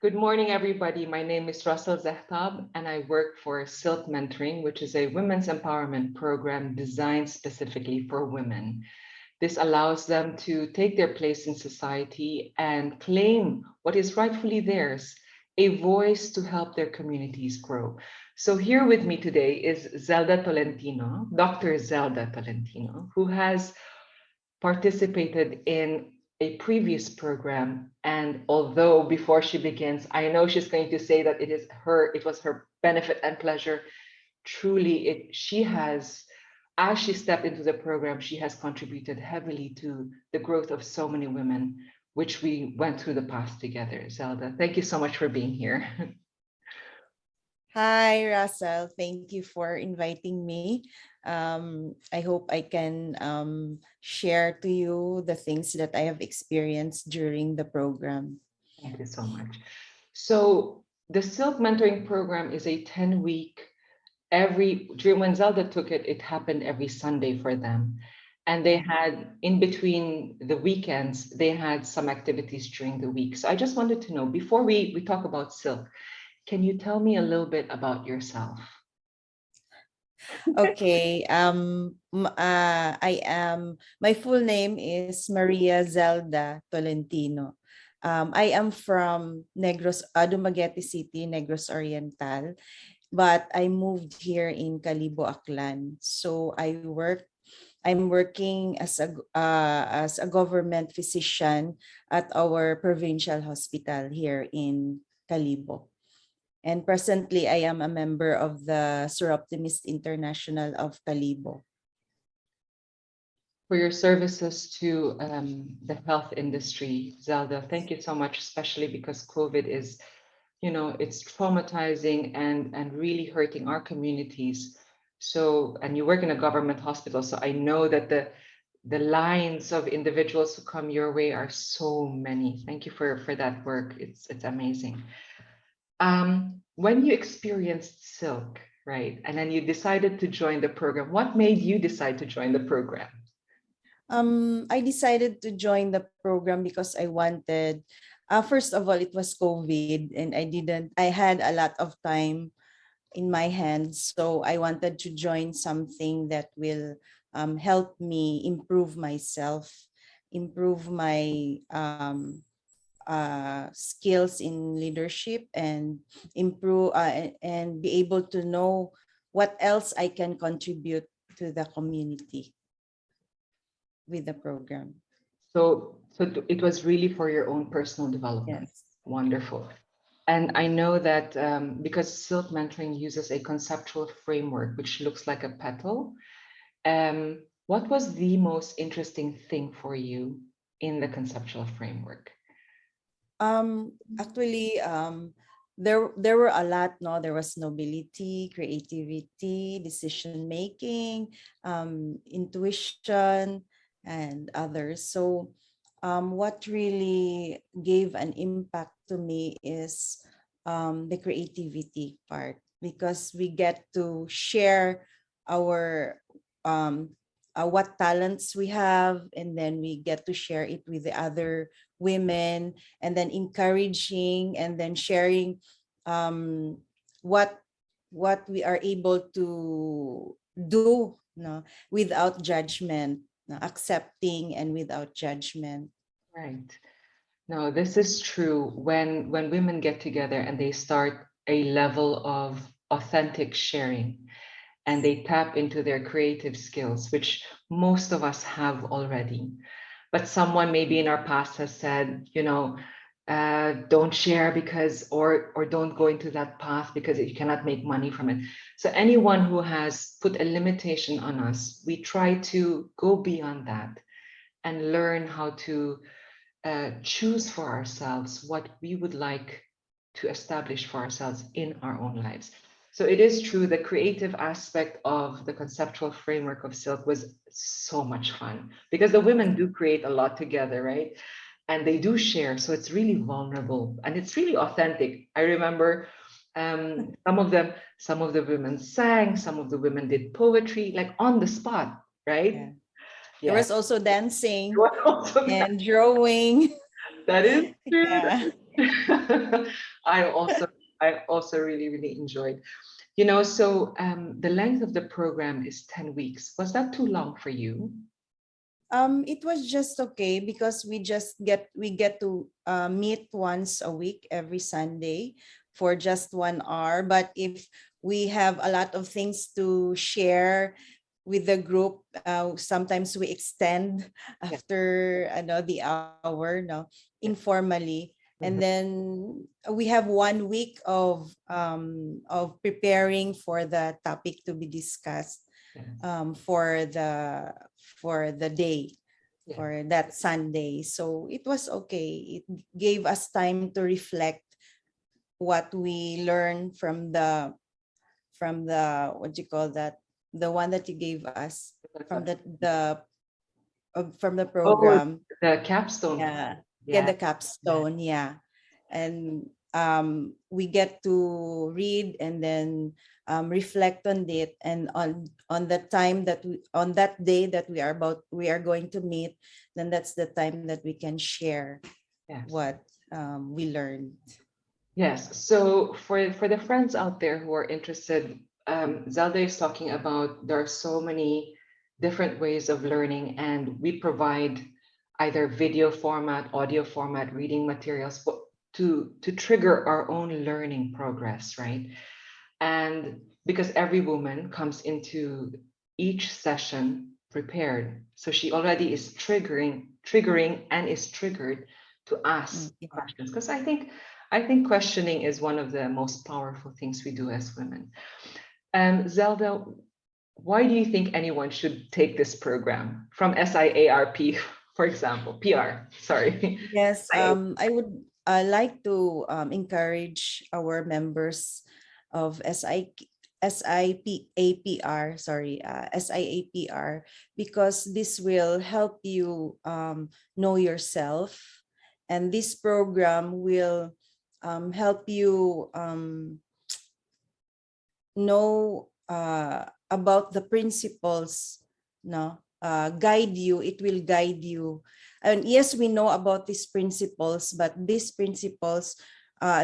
Good morning, everybody. My name is Russell Zehtab, and I work for SILKMentoring, which is a women's empowerment program designed specifically for women. This allows them to take their place in society and claim what is rightfully theirs, a voice to help their communities grow. So here with me today is Zelda Tolentino, Dr. Zelda Tolentino, who has participated in a previous program. And although before she begins, I know she's going to say that it was her benefit and pleasure. Truly, she has, as she stepped into the program, she has contributed heavily to the growth of so many women, which we went through the path together. Zelda, thank you so much for being here. Hi, Russell. Thank you for inviting me. I hope I can share to you the things that I have experienced during the program. Thank you so much. So the Silk Mentoring Program is a 10-week, during when Zelda took it, it happened every Sunday for them. And they had, in between the weekends, they had some activities during the week. So I just wanted to know, before we talk about Silk, can you tell me a little bit about yourself? Okay. My full name is Maria Zelda Tolentino. I am from Dumaguete City, Negros Oriental, but I moved here in Calibo, Aklan. So I'm working as a government physician at our provincial hospital here in Calibo. And presently, I am a member of the Suroptimist International of Calibo. For your services to the health industry, Zelda, thank you so much, especially because COVID is, it's traumatizing and really hurting our communities. So, and you work in a government hospital, so I know that the lines of individuals who come your way are so many. Thank you for that work. It's amazing. When you experienced Silk, right, and then you decided to join the program, what made you decide to join the program? I decided to join the program because I wanted, first of all, it was COVID and I had a lot of time in my hands. So I wanted to join something that will help me improve myself, improve my skills in leadership, and improve and be able to know what else I can contribute to the community with the program. So it was really for your own personal development. Yes. Wonderful. And I know that because Silk Mentoring uses a conceptual framework, which looks like a petal, what was the most interesting thing for you in the conceptual framework? Actually, there were a lot. No, there was nobility, creativity, decision making, intuition, and others. So, what really gave an impact to me is the creativity part, because we get to share our what talents we have, and then we get to share it with the other women, and then encouraging and then sharing um, what we are able to do, no, without judgment, no, accepting and without judgment. Right. No, this is true. When women get together and they start a level of authentic sharing and they tap into their creative skills, which most of us have already. But someone maybe in our past has said, don't share because, or don't go into that path because you cannot make money from it. So anyone who has put a limitation on us, we try to go beyond that and learn how to choose for ourselves what we would like to establish for ourselves in our own lives. So it is true, the creative aspect of the conceptual framework of Silk was so much fun because the women do create a lot together, right? And they do share. So it's really vulnerable and it's really authentic. I remember some of the women sang, some of the women did poetry, like on the spot, right? Yeah. There Yes. was also dancing Also and drawing. that is true. Yeah. I also I also really enjoyed. You know, so the length of the program is 10 weeks. Was that too long for you? It was just okay because we get to meet once a week every Sunday for just 1 hour. But if we have a lot of things to share with the group, sometimes we extend Yeah. after the hour, no, Yeah. informally. And Mhm. then we have 1 week of preparing for the topic to be discussed Yes. for the day Yeah. for that Sunday. So it was okay. It gave us time to reflect what we learned from the what do you call that, the one that you gave us from the Oh, program. the capstone. Yeah, get Yeah. the Yeah. capstone. Yeah, and we get to read and then reflect on it, and on the time on that day that we are going to meet, then that's the time that we can share Yes. what we learned. Yes. So for the friends out there who are interested, Zelda is talking about there are so many different ways of learning, and we provide either video format, audio format, reading materials to trigger our own learning progress, right? And because every woman comes into each session prepared, so she already is triggering and is triggered to ask Yeah. questions. Because I think questioning is one of the most powerful things we do as women. Zelda, why do you think anyone should take this program from SIARP, for example, PR? Sorry. Yes, SIA. I would like to encourage our members of SIAPR, sorry, SIAPR, because this will help you know yourself, and this program will help you know about the principles, no, guide you. It will guide you. And yes, we know about these principles, but these principles,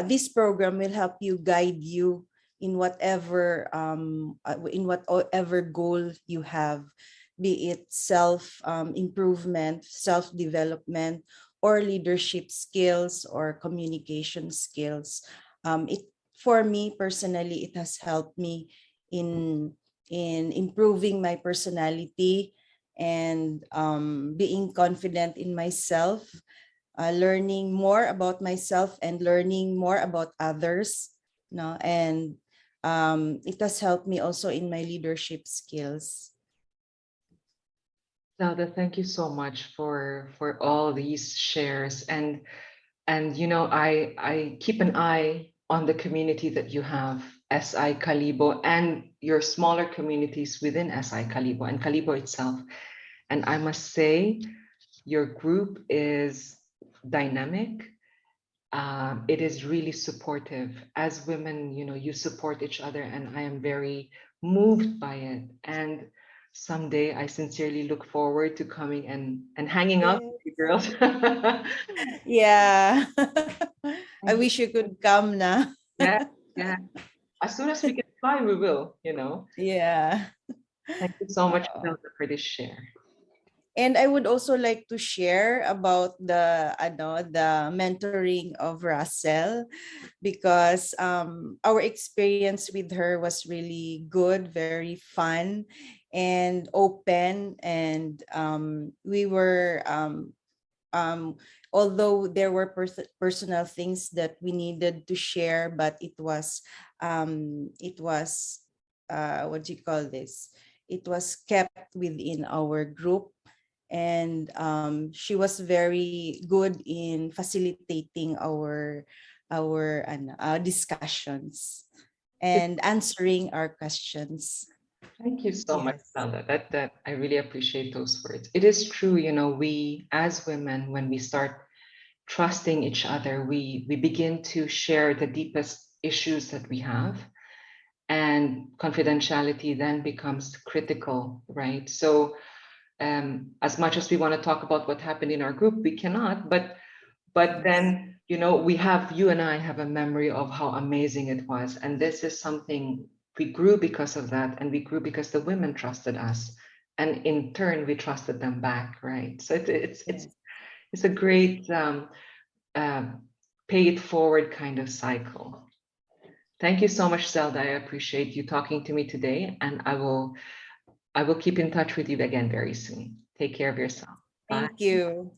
this program will help you, guide you in whatever goal you have, be it self improvement, self development, or leadership skills or communication skills. It For me personally, it has helped me in improving my personality, and being confident in myself, learning more about myself and learning more about others, no, and it has helped me also in my leadership skills. Zelda, thank you so much for all these shares. And you know, I keep an eye on the community that you have, SI Calibo, and your smaller communities within SI Calibo and Calibo itself. And I must say, your group is dynamic. It is really supportive. As women, you know, you support each other, and I am very moved by it. And someday I sincerely look forward to coming and hanging out with Yeah. you girls. Yeah. I Thank you. wish you could come now. Yeah, yeah. As soon as we can fly, we will, you know. Yeah. Thank you so much, Oh. Zelda, for this share. And I would also like to share about the mentoring of Russell, because our experience with her was really good, very fun and open, and we were although there were personal things that we needed to share, but it was what do you call this, it was kept within our group, and she was very good in facilitating our discussions and answering our questions. Thank you so much, Yes. Zelda. That I really appreciate those words. It is true, you know, we as women, when we start trusting each other, we begin to share the deepest issues that we have, and confidentiality then becomes critical, right? So as much as we want to talk about what happened in our group, we cannot. But Yes. then you know, you and I have a memory of how amazing it was. And this is something we grew because of that. And we grew because the women trusted us. And in turn, we trusted them back, right? So Yes. it's a great uh, pay it forward kind of cycle. Thank you so much, Zelda. I appreciate you talking to me today. And I will keep in touch with you again very soon. Take care of yourself. Bye. Thank you.